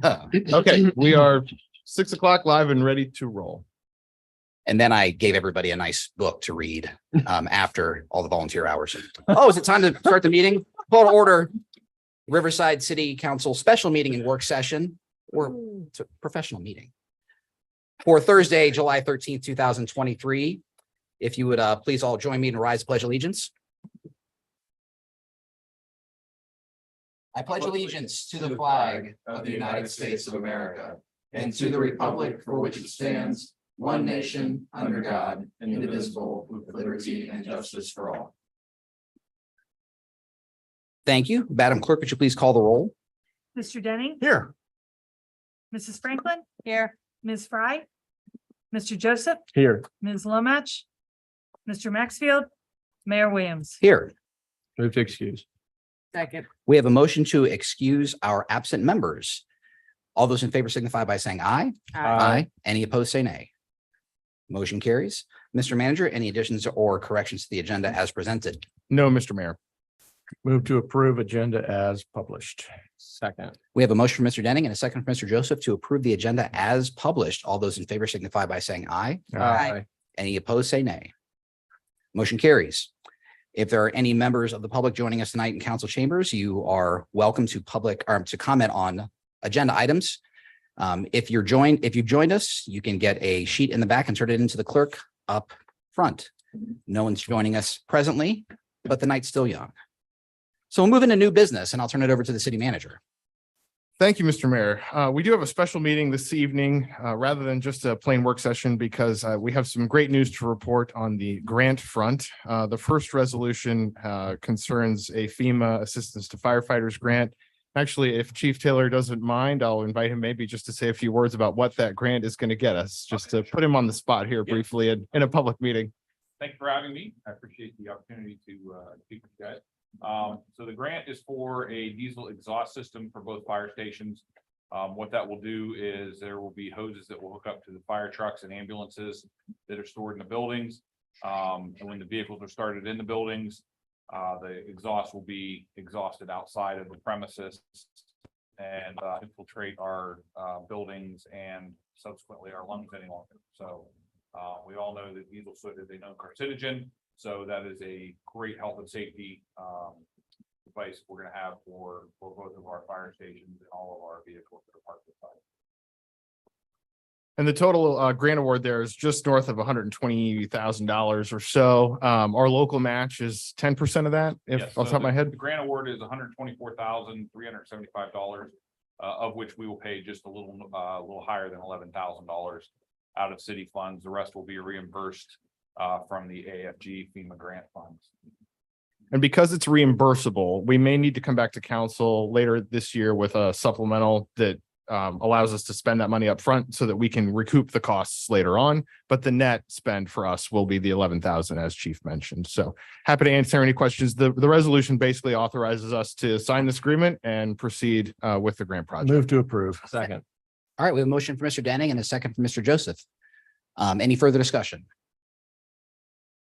Okay, we are 6 o'clock live and ready to roll. And then I gave everybody a nice book to read after all the volunteer hours. Oh, is it time to start the meeting? Call to order. Riverside City Council special meeting and work session, or it's a professional meeting for Thursday, July 13th, 2023. If you would please all join me in rise, pledge allegiance. I pledge allegiance to the flag of the United States of America and to the republic for which it stands, one nation, under God, indivisible, with liberty and justice for all. Thank you. Madam Clerk, would you please call the roll? Mr. Denning. Here. Mrs. Franklin. Here. Ms. Fry. Mr. Joseph. Here. Ms. Lomach. Mr. Maxfield. Mayor Williams. Here. Move to excuse. Second. We have a motion to excuse our absent members. All those in favor signify by saying aye. Any opposed, say nay. Motion carries. Mr. Manager, any additions or corrections to the agenda as presented? No, Mr. Mayor. Move to approve agenda as published. Second. We have a motion from Mr. Denning and a second from Mr. Joseph to approve the agenda as published. All those in favor signify by saying aye. Aye. Any opposed, say nay. Motion carries. If there are any members of the public joining us tonight in council chambers, you are welcome to comment on agenda items. If you've joined us, you can get a sheet in the back and turn it into the clerk up front. No one's joining us presently, but the night's still young. So we'll move into new business and I'll turn it over to the city manager. Thank you, Mr. Mayor. We do have a special meeting this evening, rather than just a plain work session, because we have some great news to report on the grant front. The first resolution concerns a FEMA Assistance to Firefighters grant. Actually, if Chief Taylor doesn't mind, I'll invite him maybe just to say a few words about what that grant is going to get us, just to put him on the spot here briefly in a public meeting. Thank you for having me. I appreciate the opportunity to speak with you guys. So the grant is for a diesel exhaust system for both fire stations. What that will do is there will be hoses that will hook up to the fire trucks and ambulances that are stored in the buildings. And when the vehicles are started in the buildings, the exhaust will be exhausted outside of the premises and infiltrate our buildings and subsequently our lungs any longer. So we all know that diesel soot is a known carcinogen. So that is a great health and safety device we're going to have for both of our fire stations and all of our vehicles that are parked inside. And the total grant award there is just north of $120,000 or so. Our local match is 10% of that, if Yes, off the top of my head. The grant award is $124,375, of which we will pay just a little higher than $11,000 out of city funds. The rest will be reimbursed from the AFG FEMA grant funds. And because it's reimbursable, we may need to come back to council later this year with a supplemental that allows us to spend that money up front so that we can recoup the costs later on. But the net spend for us will be the 11,000, as Chief mentioned. So happy to answer any questions. The resolution basically authorizes us to sign this agreement and proceed with the grant project. Move to approve. Second. All right, we have a motion for Mr. Denning and a second for Mr. Joseph. Any further discussion?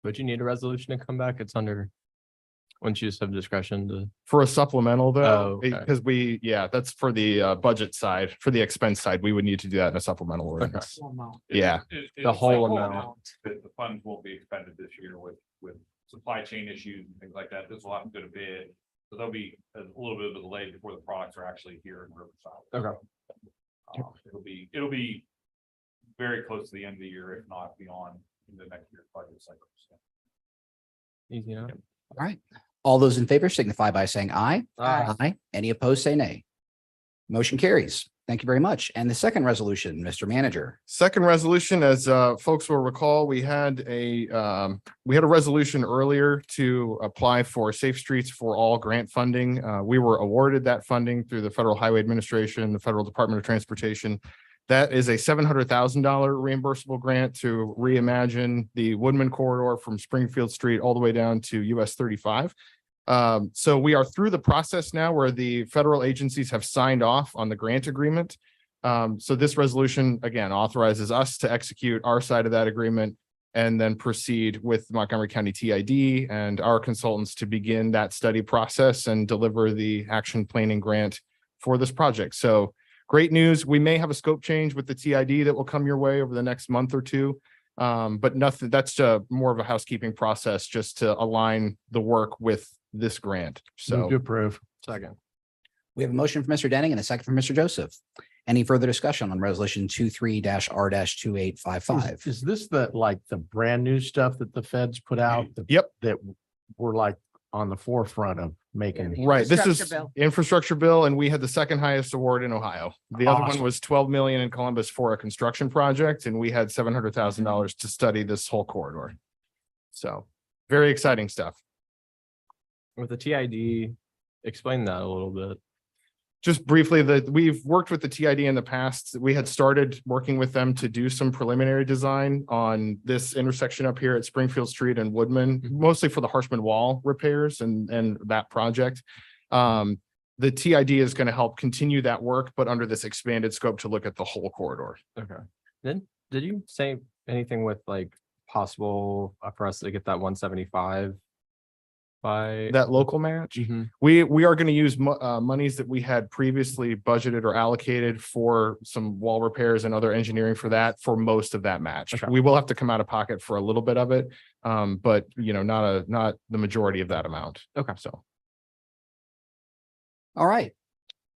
Would you need a resolution to come back? It's under, once you just have discretion to. For a supplemental though, Oh, okay. because that's for the budget side. For the expense side, we would need to do that in a supplemental ordinance. Yeah. The whole amount. The funds won't be expended this year with supply chain issues and things like that. This will have to go to bid. So there'll be a little bit of a delay before the products are actually here in Riverside. Okay. It'll be very close to the end of the year, if not beyond in the next year's budget cycle. So. Easy enough. All right. All those in favor signify by saying aye. Aye. Any opposed, say nay. Motion carries. Thank you very much. And the second resolution, Mr. Manager. Second resolution, as folks will recall, we had a resolution earlier to apply for Safe Streets for All grant funding. We were awarded that funding through the Federal Highway Administration, the Federal Department of Transportation. That is a $700,000 reimbursable grant to reimagine the Woodman corridor from Springfield Street all the way down to US 35. So we are through the process now where the federal agencies have signed off on the grant agreement. So this resolution, again, authorizes us to execute our side of that agreement and then proceed with Montgomery County TID and our consultants to begin that study process and deliver the action planning grant for this project. So great news. We may have a scope change with the TID that will come your way over the next month or two. But nothing, that's more of a housekeeping process just to align the work with this grant. So approve. Second. We have a motion from Mr. Denning and a second from Mr. Joseph. Any further discussion on resolution 23-R-2855? Is this the brand new stuff that the feds put out? Yep. That we're like on the forefront of making. right, this is Infrastructure bill. infrastructure bill, and we had the second highest award in Ohio. The other one Awesome. was 12 million in Columbus for a construction project, and we had $700,000 to study this whole corridor. So very exciting stuff. With the TID, explain that a little bit. Just briefly, we've worked with the TID in the past. We had started working with them to do some preliminary design on this intersection up here at Springfield Street and Woodman, mostly for the Harshman Wall repairs and that project. The TID is going to help continue that work, but under this expanded scope to look at the whole corridor. Okay. Then, did you say anything with like possible for us to get that 175 by? That local match? Mhm. We are going to use monies that we had previously budgeted or allocated for some wall repairs and other engineering for that, for most of that match. Okay. We will have to come out of pocket for a little bit of it. But not the majority of that amount. Okay. So. All right.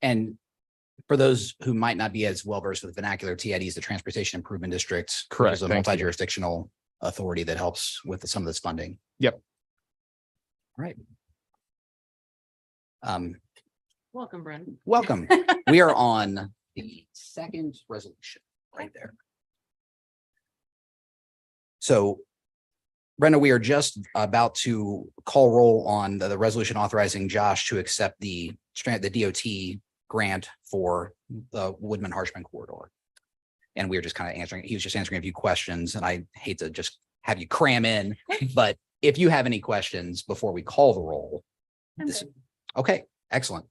And for those who might not be as well versed with vernacular, TID is the Transportation Improvement District. Which Correct, is a thank you. multi-jurisdictional authority that helps with some of this funding. Yep. All right. Welcome, Brendan. Welcome. We are on the second resolution right there. So Brenda, we are just about to call roll on the resolution authorizing Josh to accept the DOT grant for the Woodman Harshman corridor. And we were just kind of answering, he was just answering a few questions, and I hate to just have you cram in, but if you have any questions before we call the roll. this- Okay, excellent.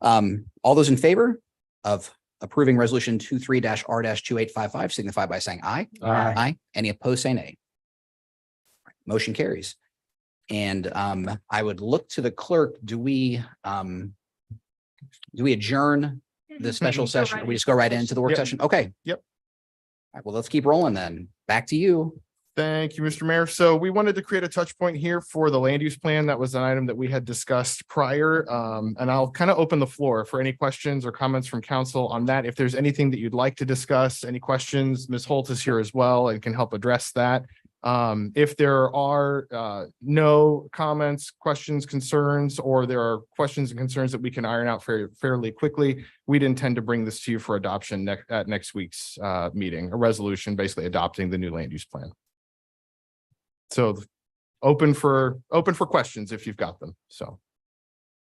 All those in favor of approving resolution 23-R-2855 signify by saying aye. Aye. Aye. Any opposed, say nay. Motion carries. And I would look to the clerk. Do we adjourn the special session? Or we just go right into the work Yep. session? Okay. Yep. All right, well, let's keep rolling then. Back to you. Thank you, Mr. Mayor. So we wanted to create a touch point here for the land use plan. That was an item that we had discussed prior. And I'll kind of open the floor for any questions or comments from council on that. If there's anything that you'd like to discuss, any questions, Ms. Holt is here as well and can help address that. If there are no comments, questions, concerns, or there are questions and concerns that we can iron out fairly quickly, we'd intend to bring this to you for adoption at next week's meeting, a resolution basically adopting the new land use plan. So open for questions if you've got them. So.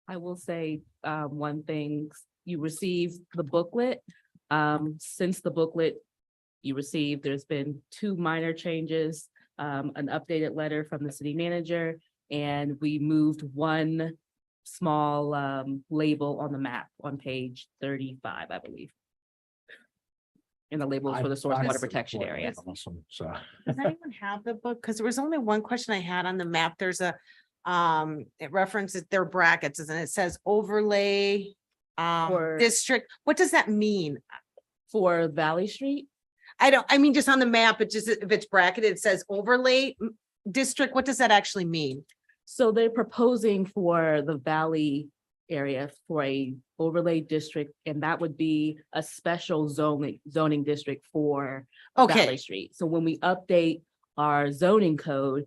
I will say one thing, you received the booklet. Since the booklet you received, there's been 2 minor changes, an updated letter from the city manager, and we moved 1 small label on the map on page 35, I believe. And the label is for the source water protection area. Awesome. So. Does anyone have the book? Because there was only one question I had on the map. There's a, it references their brackets and it says overlay For- district. What does that mean? For Valley Street, I mean, just on the map, it just, if it's bracketed, it says overlay district. What does that actually mean? so they're proposing for the Valley area for a overlay district, and that would be a special zoning district for Valley Okay, Street. So when we update our zoning code,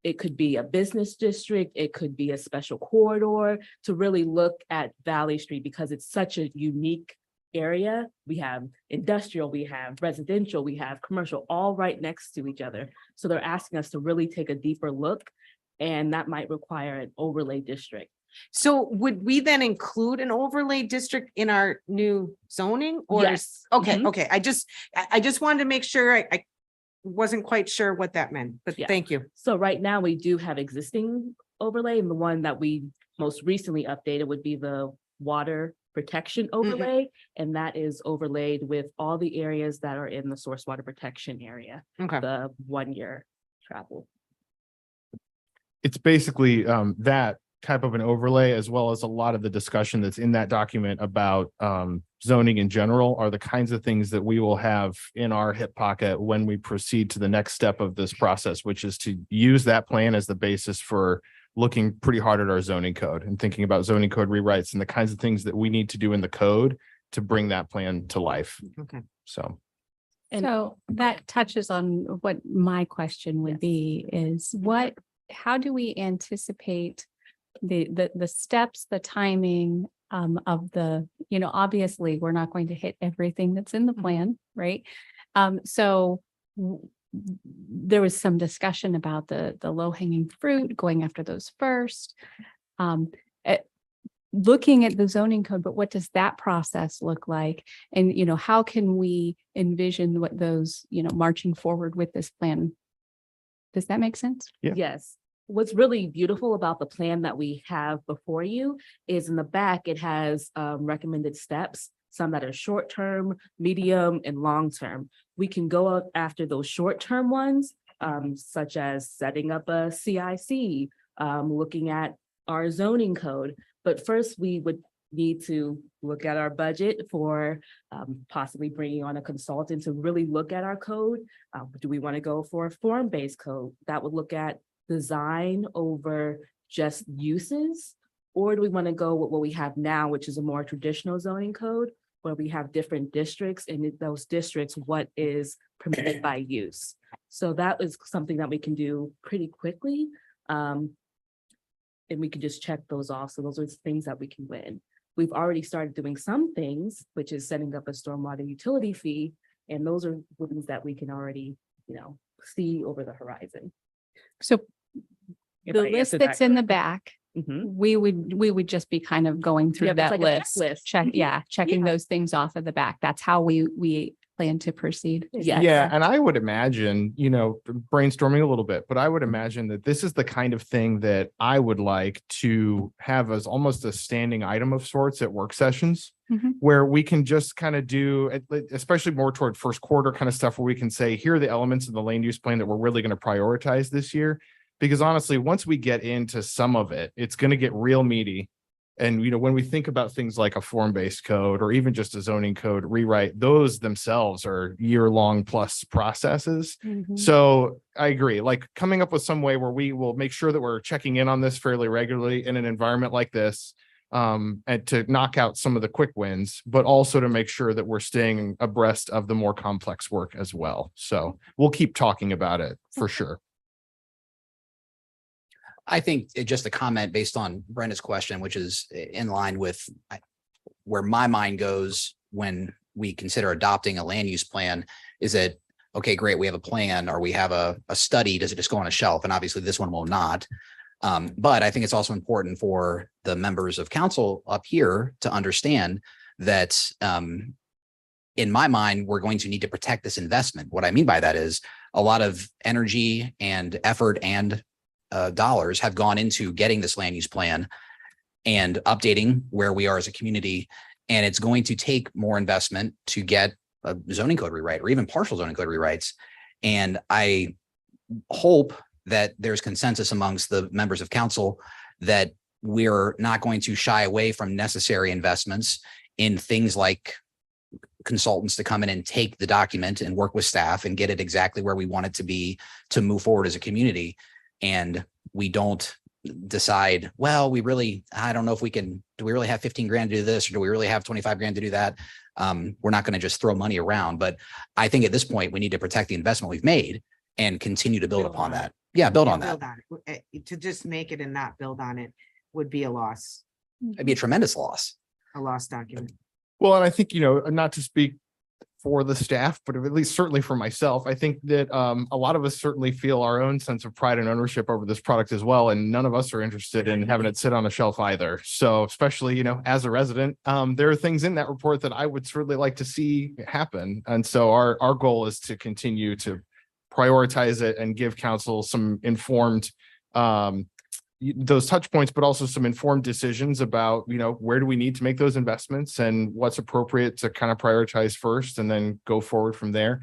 it could be a business district, it could be a special corridor to really look at Valley Street because it's such a unique area. We have industrial, we have residential, we have commercial, all right next to each other. So they're asking us to really take a deeper look, and that might require an overlay district. so would we then include an overlay district in our new zoning or? Yes. Okay, Mhm. okay. I just wanted to make sure I wasn't quite sure what that meant, but Yeah. thank you. So right now, we do have existing overlay, and the one that we most recently updated would be the water protection overlay. And that is overlaid with all the areas that are in the source water protection area, Okay, the 1-year travel. It's basically that type of an overlay, as well as a lot of the discussion that's in that document about zoning in general, are the kinds of things that we will have in our hip pocket when we proceed to the next step of this process, which is to use that plan as the basis for looking pretty hard at our zoning code and thinking about zoning code rewrites and the kinds of things that we need to do in the code to bring that plan to life. Okay. So. So that touches on what my question would be is how do we anticipate the steps, the timing of obviously, we're not going to hit everything that's in the plan, right? There was some discussion about the low hanging fruit, going after those first. Looking at the zoning code, but what does that process look like? And, how can we envision what those, marching forward with this plan? Does that make sense? Yeah. Yes. What's really beautiful about the plan that we have before you is in the back, it has recommended steps, some that are short-term, medium, and long-term. We can go up after those short-term ones, such as setting up a CIC, looking at our zoning code. But first, we would need to look at our budget for possibly bringing on a consultant to really look at our code. Do we want to go for a form-based code that would look at design over just uses? Or do we want to go with what we have now, which is a more traditional zoning code, where we have different districts, and in those districts, what is permitted by use? So that is something that we can do pretty quickly. And we can just check those off. So those are things that we can win. We've already started doing some things, which is setting up a stormwater utility fee. And those are things that we can already, see over the horizon. So If the I list answered that that's in the correctly. back, Mhm. we would just be kind of going through Yeah, it's that like a list. checklist. Mhm. Checking Yeah. those things off of the back. That's how we plan to proceed. Yes. Yeah, and I would imagine, brainstorming a little bit, but I would imagine that this is the kind of thing that I would like to have as almost a standing item of sorts at work sessions, Mhm. where we can just kind of do, especially more toward first quarter kind of stuff, where we can say, here are the elements of the land use plan that we're really going to prioritize this year. Because honestly, once we get into some of it, it's going to get real meaty. And, when we think about things like a form-based code or even just a zoning code rewrite, those themselves are year-long plus processes. Mhm. So I agree, like coming up with some way where we will make sure that we're checking in on this fairly regularly in an environment like this, and to knock out some of the quick wins, but also to make sure that we're staying abreast of the more complex work as well. So we'll keep talking about it for sure. I think just a comment based on Brenda's question, which is in line with where my mind goes when we consider adopting a land use plan, is that, okay, great, we have a plan, or we have a study, does it just go on a shelf? And obviously this one will not. But I think it's also important for the members of council up here to understand that in my mind, we're going to need to protect this investment. What I mean by that is a lot of energy and effort and dollars have gone into getting this land use plan and updating where we are as a community. And it's going to take more investment to get a zoning code rewrite or even partial zoning code rewrites. And I hope that there's consensus amongst the members of council that we're not going to shy away from necessary investments in things like consultants to come in and take the document and work with staff and get it exactly where we want it to be to move forward as a community. And we don't decide, well, I don't know if do we really have 15 grand to do this, or do we really have 25 grand to do that? We're not going to just throw money around, but I think at this point, we need to protect the investment we've made and continue to build upon that. Yeah, build on that. To just make it and not build on it would be a loss, It'd be a tremendous loss. a lost document. Well, and I think, not to speak for the staff, but at least certainly for myself, I think that a lot of us certainly feel our own sense of pride and ownership over this product as well. And none of us are interested in having it sit on a shelf either. So especially, as a resident, there are things in that report that I would certainly like to see happen. And so our goal is to continue to prioritize it and give council some informed those touch points, but also some informed decisions about, where do we need to make those investments and what's appropriate to kind of prioritize first and then go forward from there.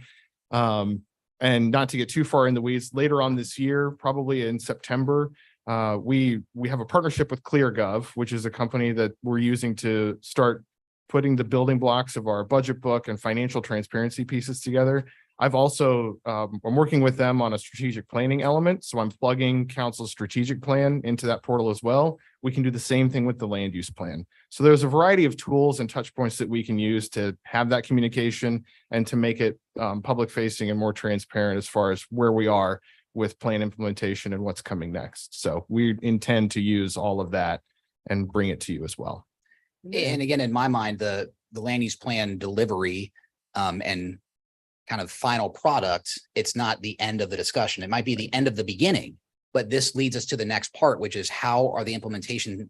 And not to get too far in the weeds, later on this year, probably in September, we have a partnership with ClearGov, which is a company that we're using to start putting the building blocks of our budget book and financial transparency pieces together. I've also, I'm working with them on a strategic planning element, so I'm plugging council's strategic plan into that portal as well. We can do the same thing with the land use plan. So there's a variety of tools and touch points that we can use to have that communication and to make it public facing and more transparent as far as where we are with plan implementation and what's coming next. So we intend to use all of that and bring it to you as well. And again, in my mind, the land use plan delivery and kind of final product, it's not the end of the discussion. It might be the end of the beginning, but this leads us to the next part, which is how are the implementation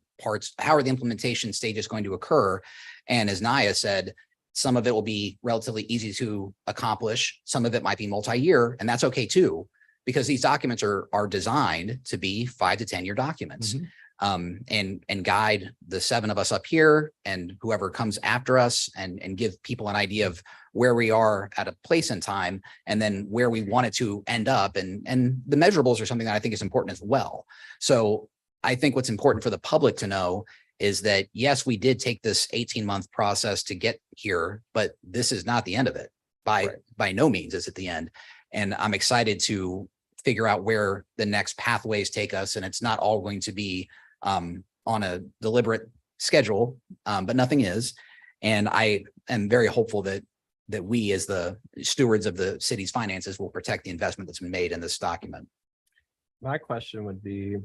stages going to occur? And as Naya said, some of it will be relatively easy to accomplish. Some of it might be multi-year, and that's okay too, because these documents are designed to be 5 to 10 year documents. And guide the 7 of us up here and whoever comes after us and give people an idea of where we are at a place in time and then where we want it to end up. And the measurables are something that I think is important as well. So I think what's important for the public to know is that, yes, we did take this 18-month process to get here, but this is not the end of it. By no means is it the end. And I'm excited to figure out where the next pathways take us. And it's not all going to be on a deliberate schedule, but nothing is. And I am very hopeful that we, as the stewards of the city's finances, will protect the investment that's been made in this document. My question would be,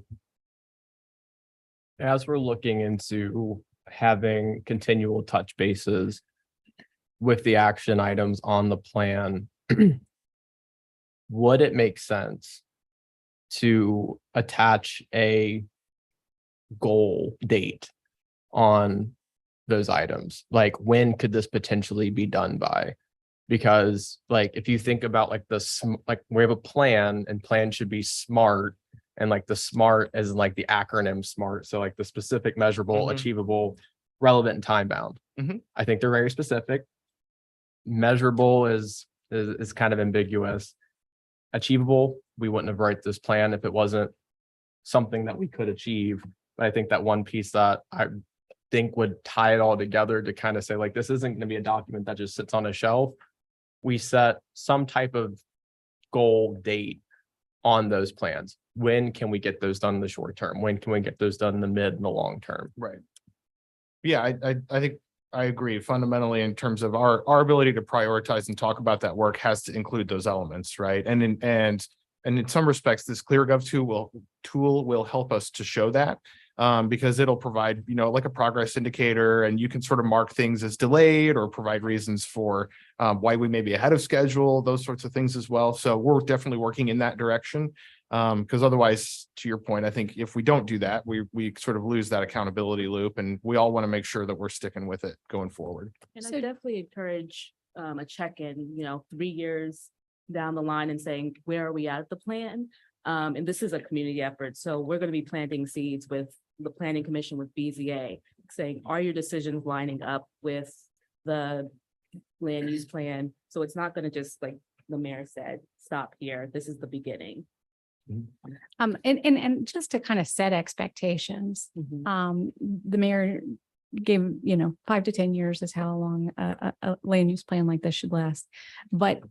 as we're looking into having continual touch bases with the action items on the plan, would it make sense to attach a goal date on those items? Like, when could this potentially be done by? Because like, if you think about like like we have a plan, and plan should be SMART, and like the SMART is like the acronym SMART. So like the specific, measurable, achievable, relevant, and time bound. I think they're very specific. Measurable is kind of ambiguous. Achievable, we wouldn't have written this plan if it wasn't something that we could achieve. But I think that one piece that I think would tie it all together to kind of say, like, this isn't going to be a document that just sits on a shelf. We set some type of goal date on those plans. When can we get those done in the short term? When can we get those done in the mid and the long term? Right. Yeah, I think I agree fundamentally in terms of our ability to prioritize and talk about that work has to include those elements, right? And in some respects, this ClearGov tool will help us to show that. Because it'll provide, like a progress indicator, and you can sort of mark things as delayed or provide reasons for why we may be ahead of schedule, those sorts of things as well. So we're definitely working in that direction. Because otherwise, to your point, I think if we don't do that, we sort of lose that accountability loop, and we all want to make sure that we're sticking with it going forward. And I definitely encourage a check-in, 3 years down the line and saying, where are we at the plan? And this is a community effort. So we're going to be planting seeds with the Planning Commission, with BZA, saying, are your decisions lining up with the land use plan? So it's not going to just, like the mayor said, stop here. This is the beginning. And just to kind of set expectations, the mayor gave, 5 to 10 years is how long a land use plan like this should last. But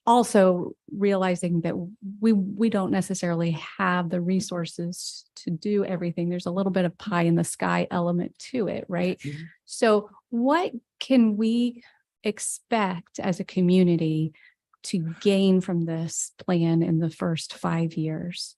also realizing that we don't necessarily have the resources to do everything. There's a little bit of pie in the sky element to it, right? So what can we expect as a community to gain from this plan in the first 5 years?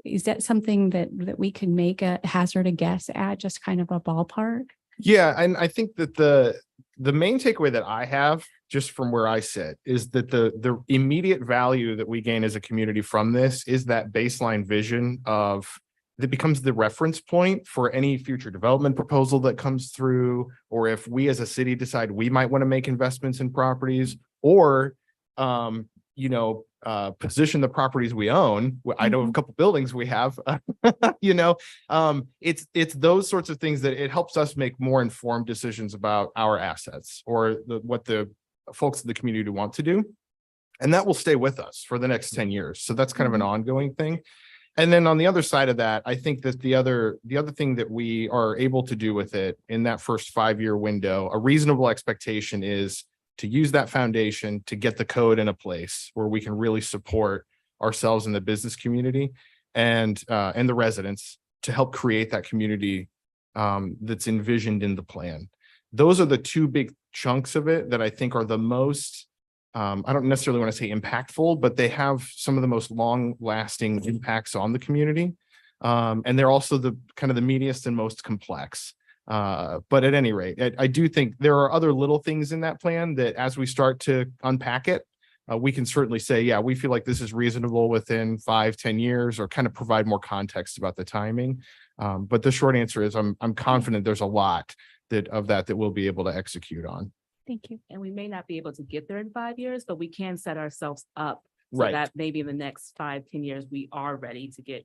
Is that something that we can make a hazard a guess at, just kind of a ballpark? Yeah, and I think that the main takeaway that I have, just from where I sit, is that the immediate value that we gain as a community from this is that baseline vision of that becomes the reference point for any future development proposal that comes through, or if we as a city decide we might want to make investments in properties, or position the properties we own. I know of a couple buildings we have, it's those sorts of things that it helps us make more informed decisions about our assets or what the folks in the community want to do. And that will stay with us for the next 10 years. So that's kind of an ongoing thing. And then on the other side of that, I think that the other thing that we are able to do with it in that first 5-year window, a reasonable expectation is to use that foundation to get the code in a place where we can really support ourselves and the business community and the residents to help create that community that's envisioned in the plan. Those are the two big chunks of it that I think are the most, I don't necessarily want to say impactful, but they have some of the most long-lasting impacts on the community. And they're also the kind of the meatiest and most complex. But at any rate, I do think there are other little things in that plan that as we start to unpack it, we can certainly say, yeah, we feel like this is reasonable within 5-10 years, or kind of provide more context about the timing. But the short answer is I'm confident there's a lot that we'll be able to execute on. Thank you. And we may not be able to get there in 5 years, but we can set ourselves up so Right. that maybe in the next 5-10 years, we are ready to get,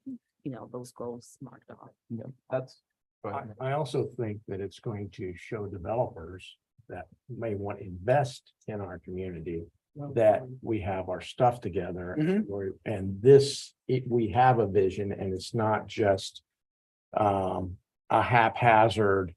those goals marked off. Yeah, that's. I also think that it's going to show developers that may want to invest in our community, that we have our stuff together. Mhm. And we have a vision, and it's not just a haphazard,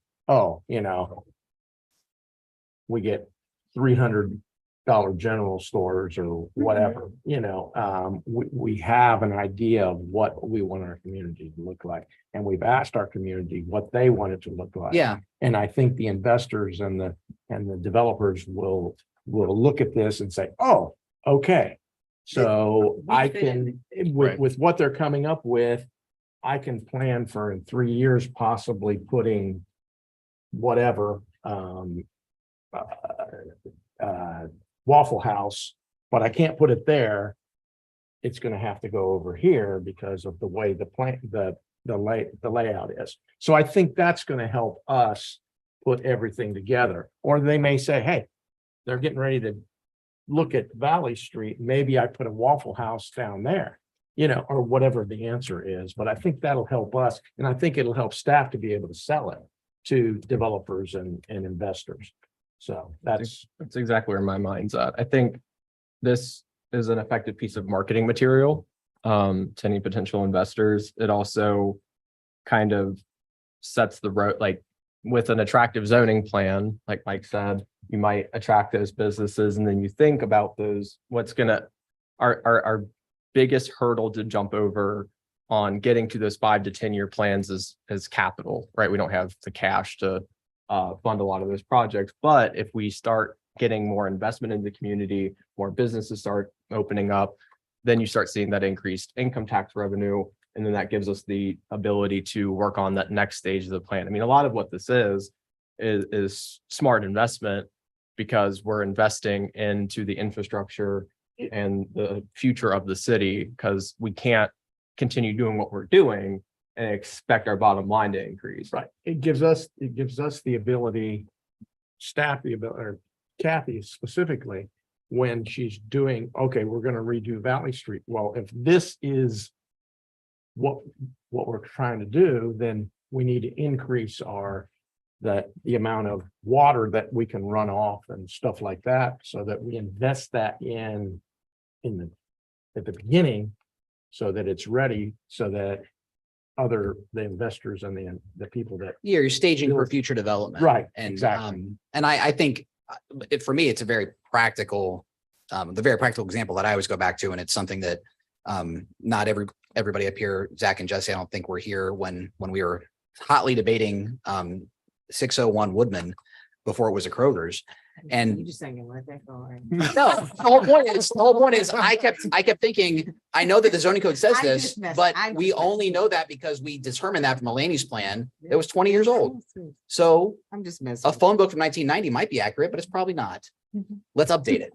we get $300 general stores or whatever, we have an idea of what we want our community to look like. And we've asked our community what they want it to look like. Yeah, And I think the investors and the developers will look at this and say, oh, okay. So I can, Right. with what they're coming up with, I can plan for in 3 years, possibly putting whatever, Waffle House, but I can't put it there. It's gonna have to go over here because of the way the layout is. So I think that's gonna help us put everything together. Or they may say, hey, they're getting ready to look at Valley Street, maybe I put a Waffle House down there, or whatever the answer is. But I think that'll help us, and I think it'll help staff to be able to sell it to developers and investors. So that's exactly where my mind's at. I think this is an effective piece of marketing material to any potential investors. It also kind of sets the road, like with an attractive zoning plan, like Mike said, you might attract those businesses, and then you think about those, our biggest hurdle to jump over on getting to those 5 to 10 year plans is capital, right? We don't have the cash to fund a lot of those projects. But if we start getting more investment in the community, more businesses start opening up, then you start seeing that increased income tax revenue. And then that gives us the ability to work on that next stage of the plan. I mean, a lot of what this is smart investment, because we're investing into the infrastructure and the future of the city, because we can't continue doing what we're doing and expect our bottom line to increase. right. It gives us the ability, staff the ability, or Kathy specifically, when she's doing, okay, we're gonna redo Valley Street. Well, if this is what we're trying to do, then we need to increase the amount of water that we can run off and stuff like that, so that we invest that at the beginning, so that it's ready, so that the investors and the people that. yeah, you're staging for future development. Right, And, exactly. and I think for me, it's a very practical, the very practical example that I always go back to, and it's something that not everybody up here, Zach and Jesse, I don't think were here when we were hotly debating 601 Woodman before it was a Kroger's. And You just saying, let that go. right? no, the whole point is I kept thinking, I know that the zoning code says I'm this, just messing- but I'm we just messing. only know that because we determined that from a land use plan that was 20 years old. So I'm just messing. a phone book from 1990 might be accurate, but it's probably not. Mhm. Let's update it.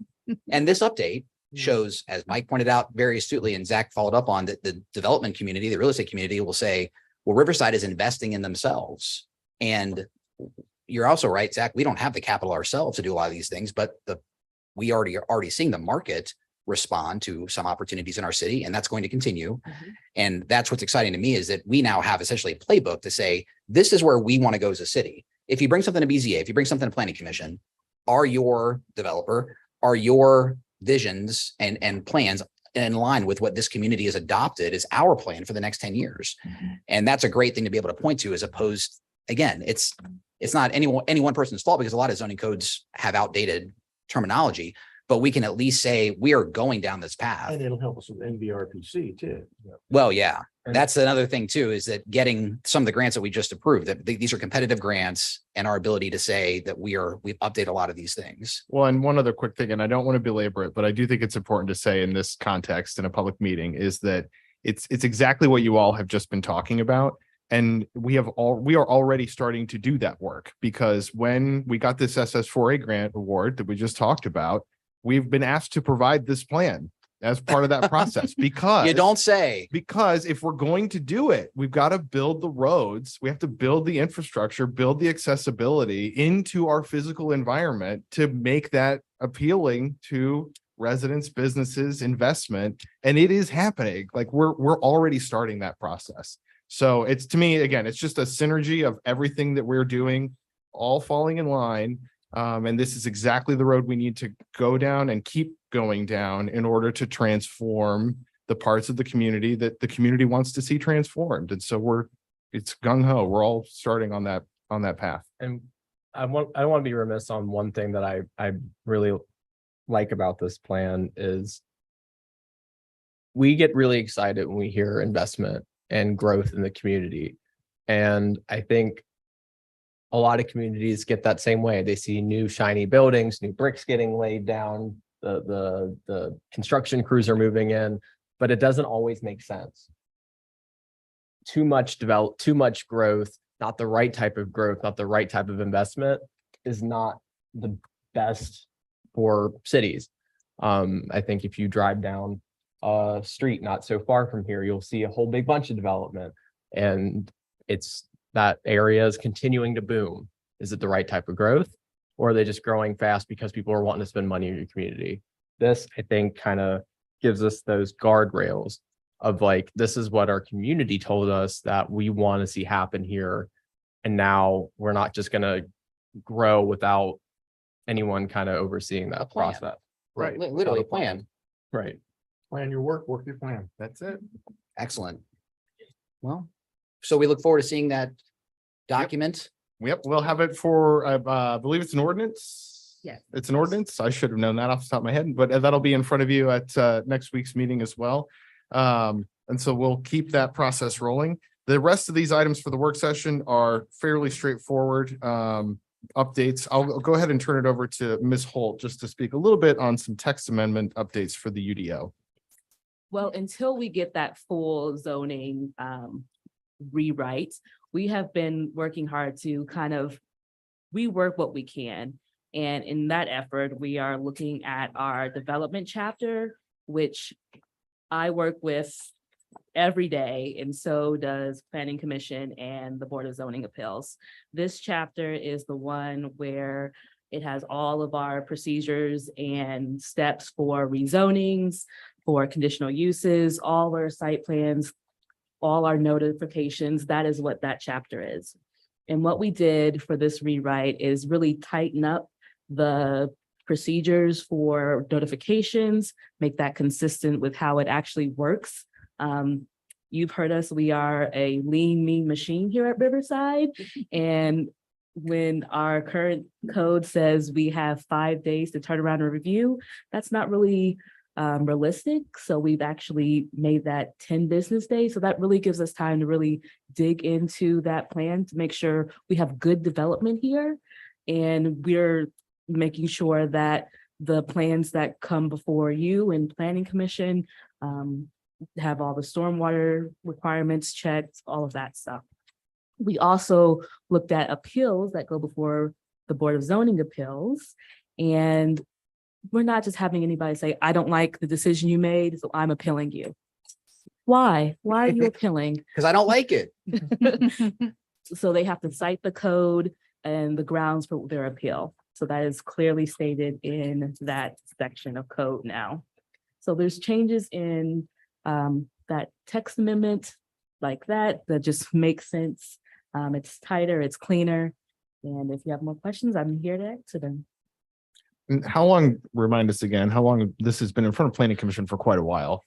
And this update shows, as Mike pointed out very astutely, and Zach followed up on, that the development community, the real estate community will say, well, Riverside is investing in themselves. And you're also right, Zach, we don't have the capital ourselves to do a lot of these things, but we are already seeing the market respond to some opportunities in our city, and that's going to continue. Mhm. And that's what's exciting to me, is that we now have essentially a playbook to say, this is where we want to go as a city. If you bring something to BZA, if you bring something to Planning Commission, are your developer, are your visions and plans in line with what this community has adopted as our plan for the next 10 years. And that's a great thing to be able to point to, as opposed, again, it's not any one person's fault, because a lot of zoning codes have outdated terminology, but we can at least say we are going down this path. And it'll help us with NVRPC too. Well, yeah, that's another thing too, is that getting some of the grants that we just approved, that these are competitive grants, and our ability to say that we've updated a lot of these things. Well, and one other quick thing, and I don't want to belabor it, but I do think it's important to say in this context in a public meeting, is that it's exactly what you all have just been talking about. And we are already starting to do that work, because when we got this SS4A grant award that we just talked about, we've been asked to provide this plan as part of that process, because You don't say. because if we're going to do it, we've got to build the roads. We have to build the infrastructure, build the accessibility into our physical environment to make that appealing to residents, businesses, investment. And it is happening. Like we're already starting that process. So it's, to me, again, it's just a synergy of everything that we're doing, all falling in line. And this is exactly the road we need to go down and keep going down in order to transform the parts of the community that the community wants to see transformed. And so it's gung ho. We're all starting on that path. And I don't want to be remiss on one thing that I really like about this plan is we get really excited when we hear investment and growth in the community. And I think a lot of communities get that same way. They see new shiny buildings, new bricks getting laid down, the construction crews are moving in, but it doesn't always make sense. Too much growth, not the right type of growth, not the right type of investment is not the best for cities. I think if you drive down a street not so far from here, you'll see a whole big bunch of development, and that area is continuing to boom. Is it the right type of growth, or are they just growing fast because people are wanting to spend money in your community? This, I think, kind of gives us those guardrails of like, this is what our community told us that we want to see happen here. And now we're not just going to grow without anyone kind of overseeing that Plan. process. Right. Literally plan. Right. Plan your work your plan. That's it. Excellent. Well, so we look forward to seeing that document. Yep, we'll have it for, I believe it's an ordinance. Yes. It's an ordinance. I should have known that off the top of my head, but that'll be in front of you at next week's meeting as well. And so we'll keep that process rolling. The rest of these items for the work session are fairly straightforward updates. I'll go ahead and turn it over to Ms. Holt just to speak a little bit on some text amendment updates for the UDO. Well, until we get that full zoning rewrite, we have been working hard to kind of rework what we can. And in that effort, we are looking at our development chapter, which I work with every day, and so does Planning Commission and the Board of Zoning Appeals. This chapter is the one where it has all of our procedures and steps for rezonings, for conditional uses, all our site plans, all our notifications. That is what that chapter is. And what we did for this rewrite is really tighten up the procedures for notifications, make that consistent with how it actually works. You've heard us, we are a lean, mean machine here at Riverside. And when our current code says we have 5 days to turn around and review, that's not really realistic. So we've actually made that 10 business days. So that really gives us time to really dig into that plan to make sure we have good development here. And we're making sure that the plans that come before you and Planning Commission have all the stormwater requirements checked, all of that stuff. We also looked at appeals that go before the Board of Zoning Appeals. And we're not just having anybody say, I don't like the decision you made, so I'm appealing you. Why? Why are you appealing? Because I don't like it. So they have to cite the code and the grounds for their appeal. So that is clearly stated in that section of code now. So there's changes in that text amendment like that just makes sense. It's tighter, it's cleaner. And if you have more questions, I'm here to answer them. And how long, remind us again, how long this has been in front of planning commission for quite a while?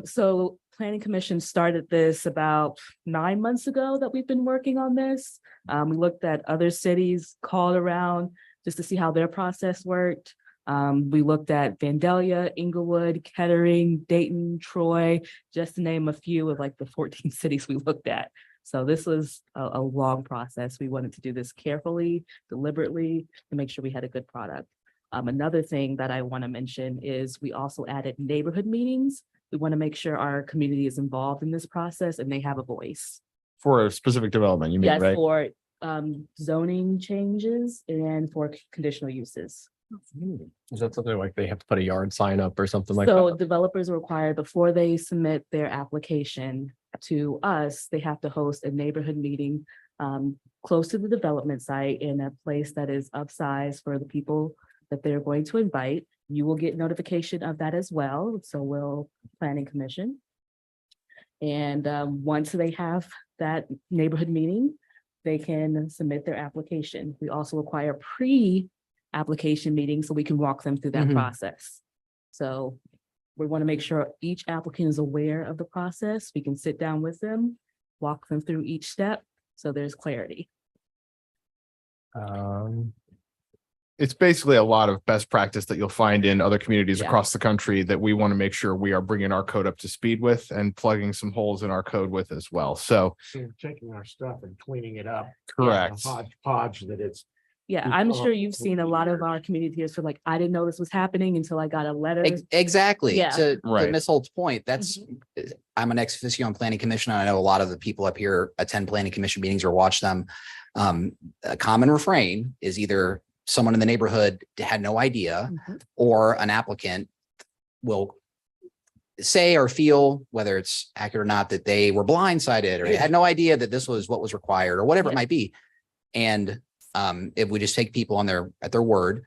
So Planning Commission started this about 9 months ago that we've been working on this. We looked at other cities, called around just to see how their process worked. We looked at Vandalia, Inglewood, Kettering, Dayton, Troy, just to name a few of like the 14 cities we looked at. So this was a long process. We wanted to do this carefully, deliberately, to make sure we had a good product. Another thing that I want to mention is we also added neighborhood meetings. We want to make sure our community is involved in this process and they have a voice. For a specific development, you mean, Yes, right? for zoning changes and for conditional uses. Is that something like they have to put a yard sign up or something like So that? developers are required before they submit their application to us, they have to host a neighborhood meeting close to the development site in a place that is upsized for the people that they're going to invite. You will get notification of that as well. So will Planning Commission. And once they have that neighborhood meeting, they can submit their application. We also require pre-application meetings so we can walk them through that Mhm. process. So we want to make sure each applicant is aware of the process. We can sit down with them, walk them through each step, so there's clarity. It's basically a lot of best practice that you'll find in other communities Yeah. across the country that we want to make sure we are bringing our code up to speed with and plugging some holes in our code with as well. So, So we're taking our stuff and cleaning it up. correct. Hodgepodge that it's. Yeah, I'm Oh, sure you've seen a lot of our community here, so like, I didn't know this was happening until I got a letter. Exactly. Yeah. To Right. Ms. Holt's point, that's, I'm an ex officio on planning commission. And I know a lot of the people up here attend planning commission meetings or watch them. A common refrain is either someone in the neighborhood had no idea, Mhm. or an applicant will say or feel, whether it's accurate or not, that they were blindsided or they had no idea that this was what was required or whatever it Yeah. might be. And if we just take people on at their word,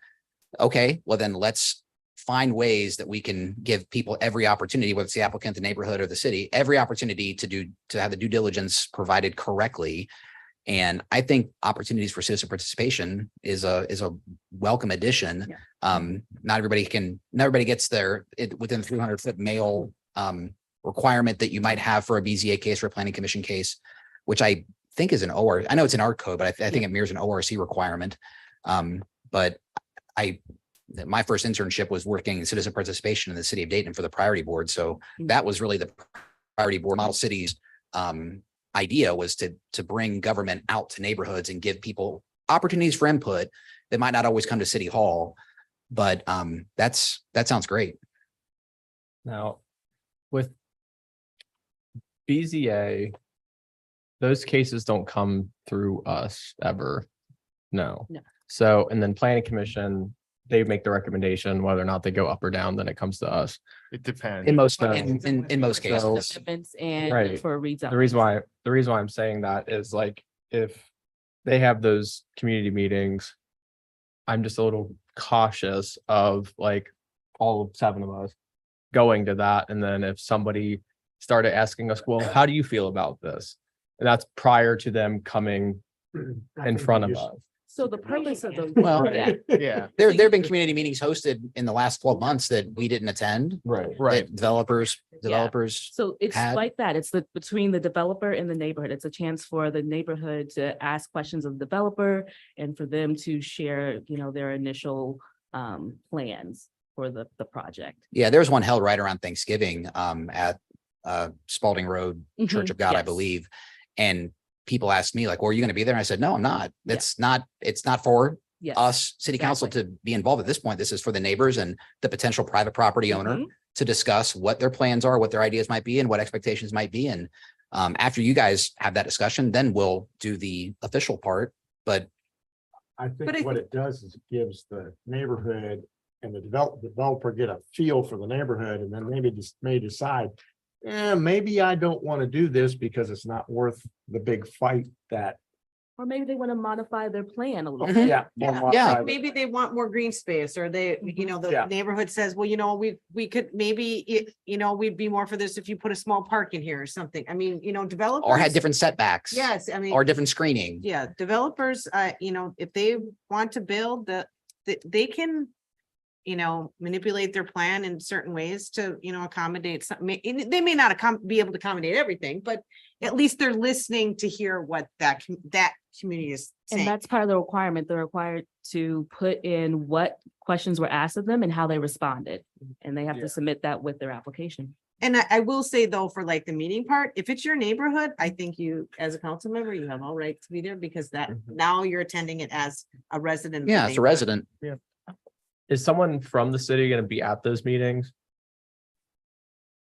okay, well then let's find ways that we can give people every opportunity, whether it's the applicant, the neighborhood, or the city, every opportunity to have the due diligence provided correctly. And I think opportunities for citizen participation is a welcome addition. Yeah. Not everybody gets within 300-foot mail requirement that you might have for a BZA case or a planning commission case, which I think is an OR. I know it's an art code, but I think it mirrors an ORC requirement. But my first internship was working in citizen participation in the city of Dayton for the priority board. So that was really the priority board. Model cities idea was to bring government out to neighborhoods and give people opportunities for input that might not always come to city hall. But that sounds great. Now, with BZA, those cases don't come through us ever. No. No. So, and then planning commission, they make the recommendation whether or not they go up or down, then it comes to us. It depends. In most So- in most cases. Amendments and Right. for rezone. The reason why I'm saying that is like, if they have those community meetings, I'm just a little cautious of like all 7 of us going to that. And then if somebody started asking us, well, how do you feel about this? And that's prior to them coming in front of us. So the purpose of the. Well, Yeah. Yeah, There have been community meetings hosted in the last 12 months that we didn't attend. Right. right. That developers. So it's had- like that. It's between the developer and the neighborhood. It's a chance for the neighborhood to ask questions of the developer and for them to share, their initial plans for the project. Yeah, there's one held right around Thanksgiving at Spalding Road, Church Mhm, of God, I yes. believe. And people asked me like, well, are you going to be there? And I said, no, I'm not. It's not for Yes. us, city council, to be involved at this point. This is for the neighbors and the potential private property owner Mhm. to discuss what their plans are, what their ideas might be, and what expectations might be. And after you guys have that discussion, then we'll do the official part. But I But think what it does is it gives the neighborhood and the developer get a feel for the neighborhood, and then maybe just may decide, maybe I don't want to do this because it's not worth the big fight that. Or maybe they want to modify their plan a little Mhm. bit. Yeah. Yeah. Maybe they want more green space, or they, Yeah. the neighborhood says, well, we could maybe, we'd be more for this if you put a small park in here or something. I mean, developers. or had different setbacks. Yes, I mean. Or different screening. Yeah, developers, if they want to build they can manipulate their plan in certain ways to, accommodate some, they may not be able to accommodate everything, but at least they're listening to hear what that community is And saying. that's part of the requirement. They're required to put in what questions were asked of them and how they responded. And they have Yeah. to submit that with their application. And I will say though, for like the meeting part, if it's your neighborhood, I think you, as a council member, you have all right to be there because that now you're attending it as a resident. of the Yeah, it's a neighborhood. resident. Is someone from the city going to be at those meetings?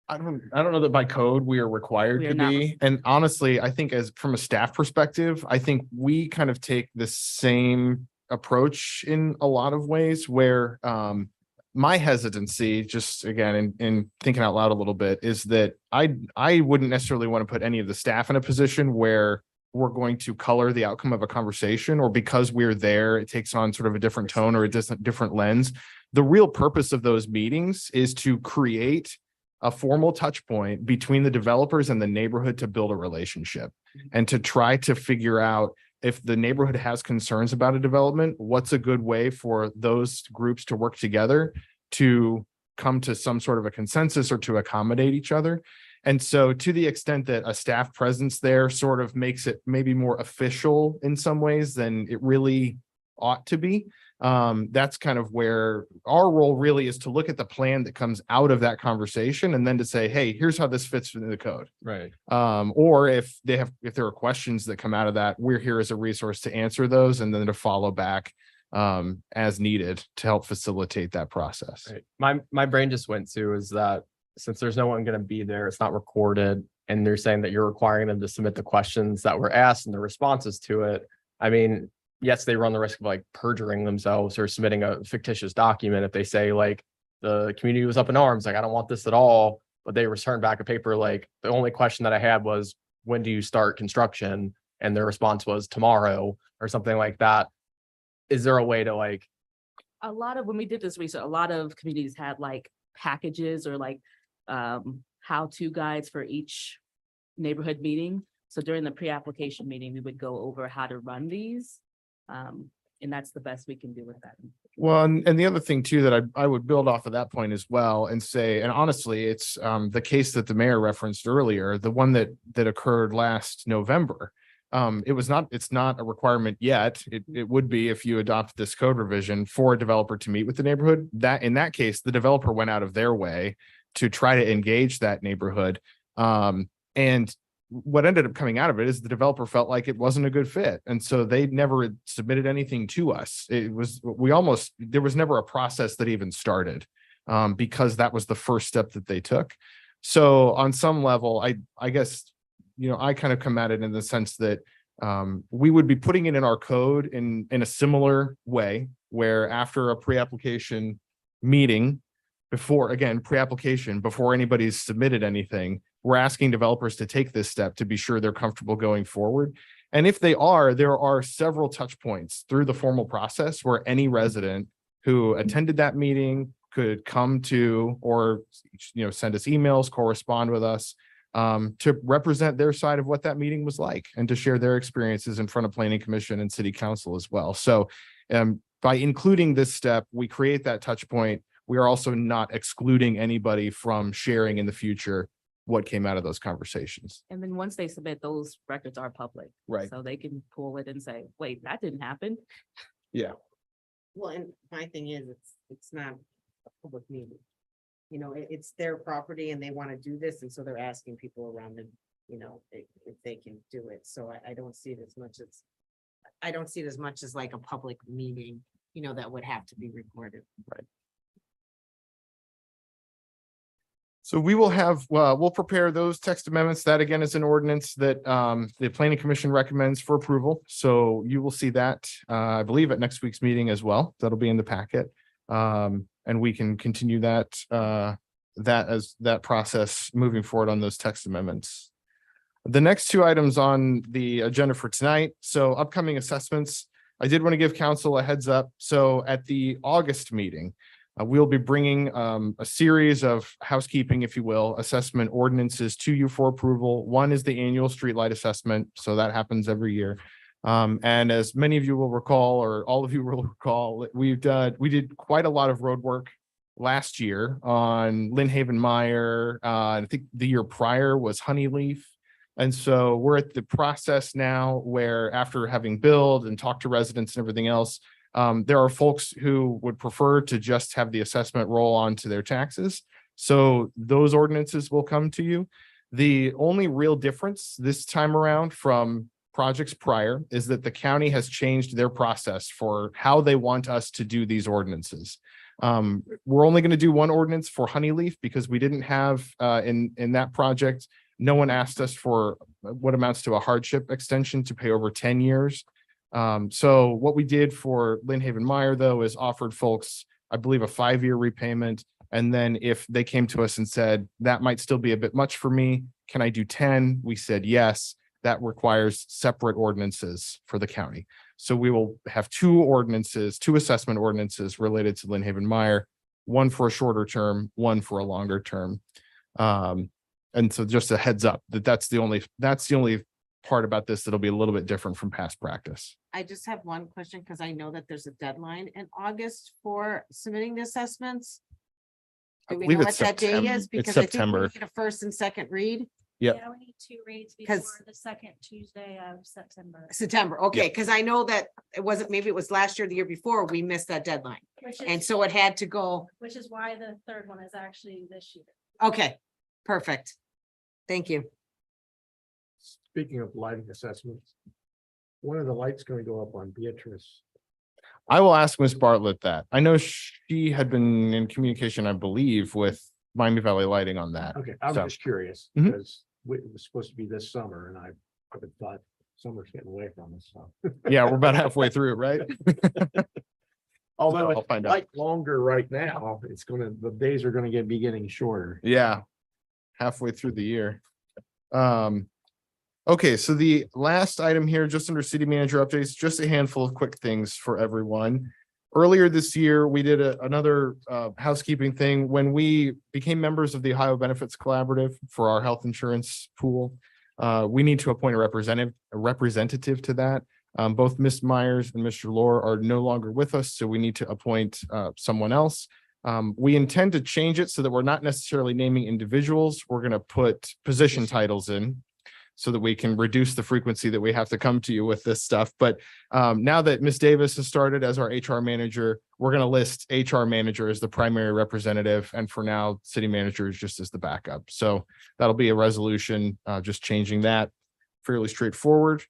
I don't know that by code we are required We to are not. be. And honestly, I think as from a staff perspective, I think we kind of take the same approach in a lot of ways where my hesitancy, just again, in thinking out loud a little bit, is that I wouldn't necessarily want to put any of the staff in a position where we're going to color the outcome of a conversation, or because we're there, it takes on sort of a different tone or a different lens. The real purpose of those meetings is to create a formal touch point between the developers and the neighborhood to build a relationship and to try to figure out if the neighborhood has concerns about a development, what's a good way for those groups to work together to come to some sort of a consensus or to accommodate each other. And so to the extent that a staff presence there sort of makes it maybe more official in some ways than it really ought to be. That's kind of where our role really is, to look at the plan that comes out of that conversation and then to say, hey, here's how this fits into the code. Right. Or if there are questions that come out of that, we're here as a resource to answer those and then to follow back as needed to help facilitate that process. Right. My brain just went to is that since there's no one going to be there, it's not recorded, and they're saying that you're requiring them to submit the questions that were asked and the responses to it. I mean, yes, they run the risk of like perjuring themselves or submitting a fictitious document if they say like the community was up in arms, like I don't want this at all, but they return back a paper like the only question that I had was, when do you start construction? And their response was tomorrow or something like that. Is there a way to like, A lot of, when we did this research, a lot of communities had like packages or like how-to guides for each neighborhood meeting. So during the pre-application meeting, we would go over how to run these. And that's the best we can do with that. Well, and the other thing too, that I would build off of that point as well and say, and honestly, it's the case that the mayor referenced earlier, the one that occurred last November. It's not a requirement yet. It would be if you adopt this code revision for a developer to meet with the neighborhood. That in that case, the developer went out of their way to try to engage that neighborhood. And what ended up coming out of it is the developer felt like it wasn't a good fit. And so they never submitted anything to us. There was never a process that even started because that was the first step that they took. So on some level, I guess, I kind of come at it in the sense that we would be putting it in our code in a similar way, where after a pre-application meeting, before anybody's submitted anything, we're asking developers to take this step to be sure they're comfortable going forward. And if they are, there are several touch points through the formal process where any resident who attended that meeting could come to, or, send us emails, correspond with us, to represent their side of what that meeting was like and to share their experiences in front of planning commission and city council as well. So by including this step, we create that touch point. We are also not excluding anybody from sharing in the future what came out of those conversations. And then once they submit, those records are public. Right. So they can pull it and say, wait, that didn't happen. Well, and my thing is, it's not a public meeting. It's their property and they want to do this, and so they're asking people around them, if they can do it. So I don't see it as much as like a public meeting, that would have to be recorded. Right. So we will have, we'll prepare those text amendments. That again is an ordinance that the planning commission recommends for approval. So you will see that, I believe, at next week's meeting as well. That'll be in the packet. And we can continue that process moving forward on those text amendments. The next two items on the agenda for tonight. So upcoming assessments. I did want to give council a heads up. So at the August meeting, we'll be bringing a series of housekeeping, if you will, assessment ordinances to you for approval. One is the annual streetlight assessment. So that happens every year. And as many of you will recall, or all of you will recall, we did quite a lot of road work last year on Lynn Haven Meyer. I think the year prior was Honeyleaf. And so we're at the process now where after having billed and talked to residents and everything else, there are folks who would prefer to just have the assessment roll onto their taxes. So those ordinances will come to you. The only real difference this time around from projects prior is that the county has changed their process for how they want us to do these ordinances. We're only going to do one ordinance for Honeyleaf because we didn't have in that project. No one asked us for what amounts to a hardship extension to pay over 10 years. So what we did for Lynn Haven Meyer, though, is offered folks, I believe, a 5-year repayment. And then if they came to us and said, that might still be a bit much for me, can I do 10? We said, yes, that requires separate ordinances for the county. So we will have two assessment ordinances related to Lynn Haven Meyer, one for a shorter term, one for a longer term. And so just a heads up that's the only part about this that'll be a little bit different from past practice. I just have one question because I know that there's a deadline in August for submitting the assessments. I Do we believe know it's what that date September. is? It's Because I think we September. need a first and second read. Yep. Yeah, we need 2 reads 'Cause- before the second Tuesday of September. September, okay, because I know that it wasn't, maybe it was last year, or the year before, we missed that deadline. And so it had to go, Which is why the third one is actually this year. okay, perfect. Thank you. Speaking of lighting assessments, when are the lights going to go up on Beatrice? I will ask Ms. Bartlett that. I know she had been in communication, I believe, with Miami Valley Lighting on that. Okay, I'm So- just curious Mhm. because it was supposed to be this summer and I would have thought summer's getting away from us, so. Yeah, we're about halfway through, right? Although I'll it's find out. like longer right now, the days are gonna be getting shorter. Yeah, halfway through the year. Okay, so the last item here, just under city manager updates, just a handful of quick things for everyone. Earlier this year, we did another housekeeping thing when we became members of the Ohio Benefits Collaborative for our health insurance pool. We need to appoint a representative to that. Both Ms. Myers and Mr. Lohr are no longer with us, so we need to appoint someone else. We intend to change it so that we're not necessarily naming individuals. We're going to put position titles in so that we can reduce the frequency that we have to come to you with this stuff. But now that Ms. Davis has started as our HR manager, we're going to list HR manager as the primary representative. And for now, city manager is just as the backup. So that'll be a resolution, just changing that. Fairly straightforward.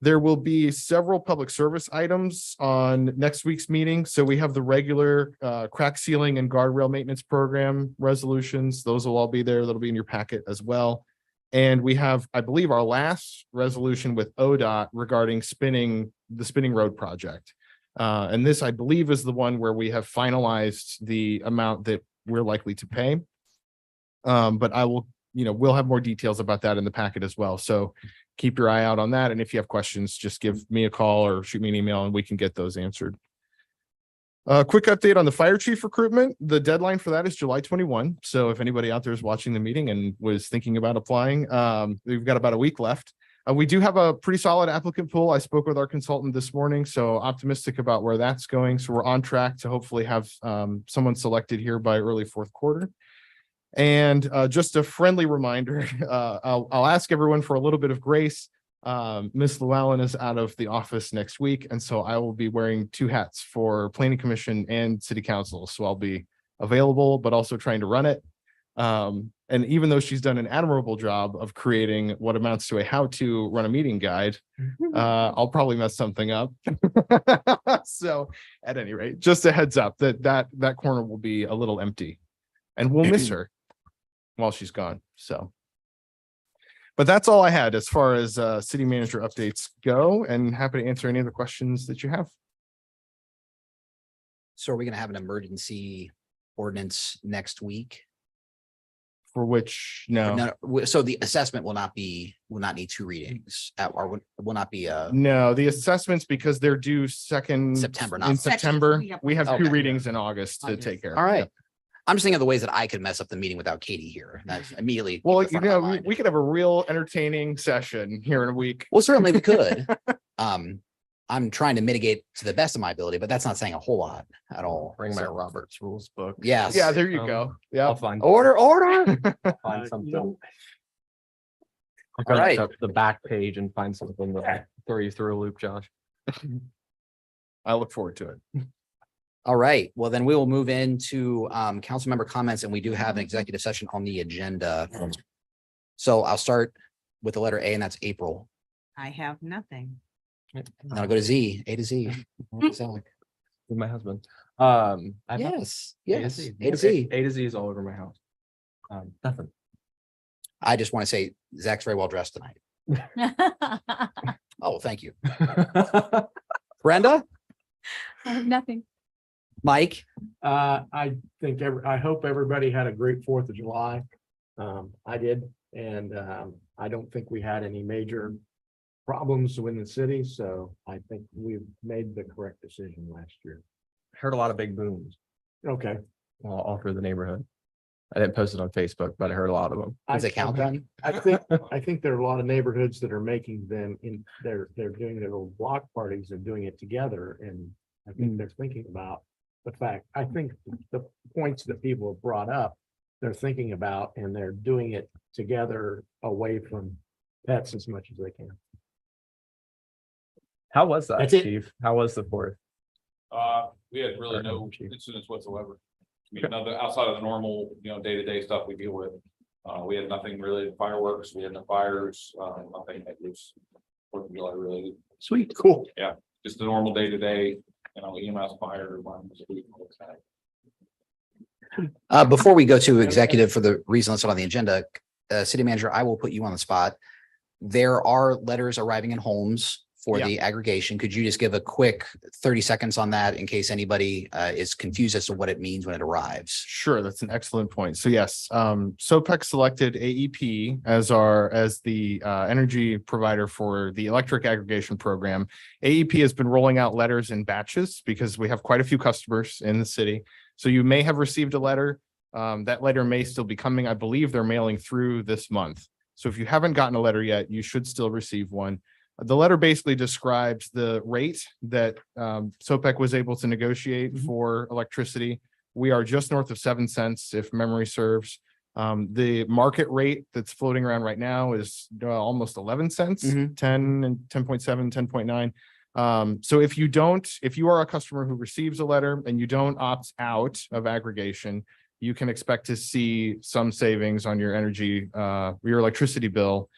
There will be several public service items on next week's meeting. So we have the regular crack sealing and guardrail maintenance program resolutions. Those will all be there. That'll be in your packet as well. And we have, I believe, our last resolution with ODOT regarding the spinning road project. And this, I believe, is the one where we have finalized the amount that we're likely to pay. But I will, we'll have more details about that in the packet as well. So keep your eye out on that. And if you have questions, just give me a call or shoot me an email and we can get those answered. Quick update on the fire chief recruitment. The deadline for that is July 21. So if anybody out there is watching the meeting and was thinking about applying, we've got about a week left. We do have a pretty solid applicant pool. I spoke with our consultant this morning, so optimistic about where that's going. So we're on track to hopefully have someone selected here by early fourth quarter. And just a friendly reminder, I'll ask everyone for a little bit of grace. Ms. Llewellyn is out of the office next week, and so I will be wearing 2 hats for planning commission and city council. So I'll be available, but also trying to run it. And even though she's done an admirable job of creating what amounts to a how to run a meeting guide, I'll probably mess something up. So at any rate, just a heads up that corner will be a little empty and we'll miss her while she's gone. So. But that's all I had as far as city manager updates go, and happy to answer any of the questions that you have. So are we gonna have an emergency ordinance next week? For which, no, So the assessment will not need 2 readings, or will not be no, the assessments, because they're due September, not in September. we have- We have 2 Okay. readings in August to August. take care of. All right. I'm just thinking of the ways that I could mess up the meeting without Katie here. That's immediately. Well, at the you front of my know, mind. we could have a real entertaining session here in a week. Well, certainly we could. I'm trying to mitigate to the best of my ability, but that's not saying a whole lot at all. Bring my So, Roberts rules book. Yes. Yeah, there you Um, go. I'll Yeah. find. Order. Find You something. know, I'll go All right. to the back page and find something that throw you through a loop, Josh. I look forward to it. All right. Well, then we will move into council member comments, and we do have an executive session on the agenda. So I'll start with the letter A, and that's April. I have nothing. And I'll go to Z, A to Z. With my husband. I have Yes, A to yes, Z. A to Z. A to Z is all over my house. Nothing. I just want to say Zach's very well dressed tonight. Oh, thank you. Brenda, I have nothing. Mike, I think I hope everybody had a great 4th of July. I did, and I don't think we had any major problems within the city, so I think we've made the correct decision last year. Heard a lot of big booms Okay. all through the neighborhood. I didn't post it on Facebook, but I heard a lot of them. does it count then? I think there are a lot of neighborhoods that are making them they're doing their little block parties and doing it together, and I think they're thinking about the fact, I think the points that people have brought up, they're thinking about, and they're doing it together away from pets as much as they can. How was that, That's it. Chief? How was the 4th? We had really no incidents whatsoever. I mean, nothing outside of the normal, day-to-day stuff we deal with. We had nothing related to fireworks, we had no fires, nothing that was Fourth of July related, Sweet, cool. just the normal day-to-day, EMS fire. Before we go to executive for the reason listed on the agenda, city manager, I will put you on the spot. There are letters arriving in homes for Yeah. the aggregation. Could you just give a quick 30 seconds on that in case anybody is confused as to what it means when it arrives? Sure, that's an excellent point. So yes, SOPEC selected AEP as the energy provider for the electric aggregation program. AEP has been rolling out letters in batches because we have quite a few customers in the city. So you may have received a letter. That letter may still be coming. I believe they're mailing through this month. So if you haven't gotten a letter yet, you should still receive one. The letter basically describes the rate that SOPEC was able to negotiate for electricity. We are just north of 7 cents, if memory serves. The market rate that's floating around right now is almost 11 cents, Mhm. 10 and 10.7, 10.9. So if you are a customer who receives a letter and you don't opt out of aggregation, you can expect to see some savings on your your electricity bill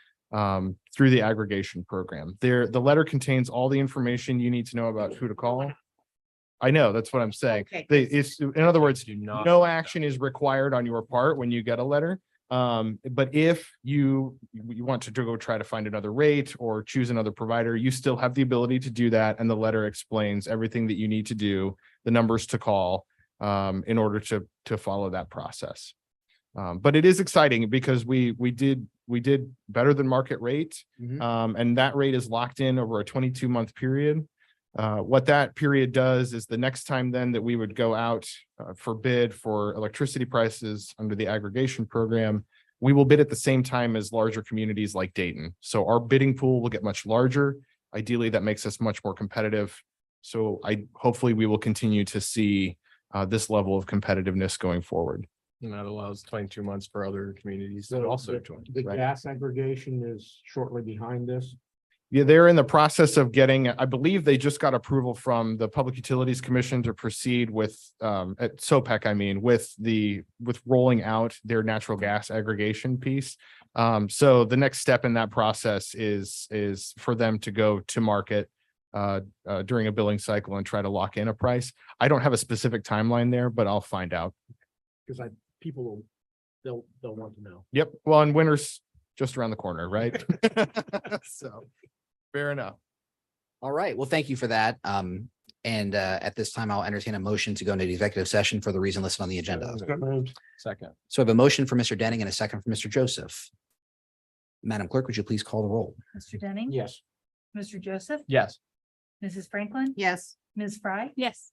through the aggregation program. The letter contains all the information you need to know about who to call. I know, that's what I'm saying. Okay. In other words, Do not. no action is required on your part when you get a letter. But if you want to go try to find another rate or choose another provider, you still have the ability to do that. And the letter explains everything that you need to do, the numbers to call in order to follow that process. But it is exciting because we did better than market rate. Mhm. And that rate is locked in over a 22-month period. What that period does is the next time then that we would go out for bid for electricity prices under the aggregation program, we will bid at the same time as larger communities like Dayton. So our bidding pool will get much larger. Ideally, that makes us much more competitive. So hopefully we will continue to see this level of competitiveness going forward. And that allows 22 months for other communities So to also the- join. The Right. gas aggregation is shortly behind this. Yeah, they're in the process of getting, I believe they just got approval from the Public Utilities Commission to proceed with, at SOPEC, I mean, with rolling out their natural gas aggregation piece. So the next step in that process is for them to go to market during a billing cycle and try to lock in a price. I don't have a specific timeline there, but I'll find out. Because people they'll want to know. Yep, well, and winter's just around the corner, right? So, fair enough. All right. Well, thank you for that. And at this time, I'll entertain a motion to go into the executive session for the reason listed on the agenda. Second. So I have a motion for Mr. Denning and a second for Mr. Joseph. Madam Clerk, would you please call the roll? Mr. Denning. Yes. Mr. Joseph. Yes. Mrs. Franklin. Yes. Ms. Fry. Yes.